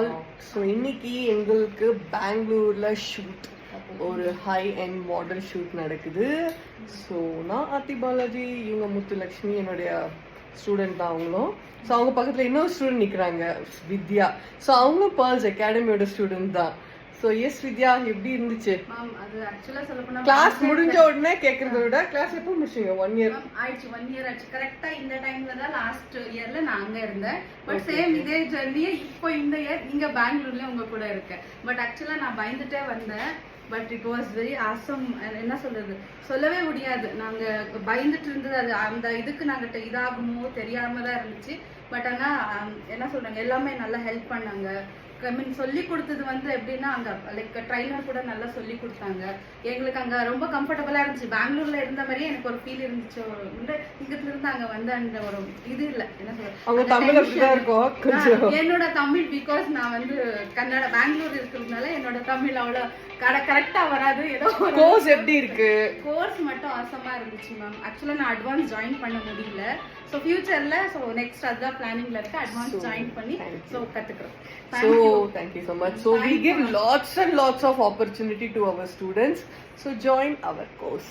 All. So இன்னைக்கு எங்களுக்கு பெங்களூர்ல ஷூட், ஒரு ஹை அண்ட் மாடல் ஷூட் நடக்குது. ஸோ நான் ஆர்த்தி பாலாஜி, இவங்க முத்துலக்ஷ்மி என்னுடைய ஸ்டூடெண்ட் தான் அவங்களும். ஸோ அவங்க பக்கத்தில் இன்னொரு ஸ்டூடெண்ட் நிற்கிறாங்க, வித்யா. ஸோ அவங்களும் பேர்ல்ஸ் அகாடமியோட ஸ்டூடெண்ட் தான். ஸோ எஸ் வித்யா, எப்படி இருந்துச்சு கிளாஸ் முடிஞ்ச உடனே? கேட்கறத விட கிளாஸ் எப்போ முடிச்சீங்க? 1 இயர் ஆயிடுச்சு. 1 இயர் ஆச்சு. கரெக்டா இந்த டைம்ல தான் லாஸ்ட் இயர்ல நான் அங்க இருந்தேன். பட் சேம் இதே ஜர்னியே இப்போ இந்த இயர் இங்க பெங்களூர்ல உங்க கூட இருக்கேன். பட் ஆக்சுவலா நான் பயந்துட்டே வந்தேன். But it was very awesome. என்ன சொல்றது, சொல்லவே முடியாது. நாங்க பயந்துட்டு இருந்தது, அது அந்த இதுக்கு நாங்க இதாகுமோ தெரியாம தான் இருந்துச்சு. பட் ஆனா என்ன சொல்றாங்க, எல்லாமே நல்லா ஹெல்ப் பண்ணாங்க. ஐ மீன் சொல்லி கொடுத்தது வந்து எப்படின்னா, அங்க லைக் ட்ரைனர் கூட நல்லா சொல்லி கொடுத்தாங்க எங்களுக்கு. அங்க ரொம்ப கம்ஃபர்டபுளா இருந்துச்சு. பெங்களூர்ல இருந்த மாதிரியே எனக்கு ஒரு ஃபீல் இருந்துச்சு. இங்கத்துல இருந்து அங்க வந்து அந்த ஒரு இது இல்ல, என்ன சொல்றது, என்னோட தமிழ் பிகாஸ் நான் வந்து கன்னட பெங்களூர் இருக்கிறதுனால என்னோட தமிழ் அவ்வளவு கரெக்டா வராது. ஏதோ கோர்ஸ் எப்படி இருக்கு? கோர்ஸ் மட்டும் ஆசமா இருந்துச்சு மேம். ஆக்சுவலா நான் அட்வான்ஸ் ஜாயின் பண்ண முடியல. ஸோ ஃபியூச்சர்ல ஸோ நெக்ஸ்ட் அதான் பிளானிங்ல இருக்கு, அட்வான்ஸ் ஜாயின் பண்ணி ஸோ கத்துக்கிறோம். So thank you so much. So we give lots and lots of opportunity to our students. So join our course.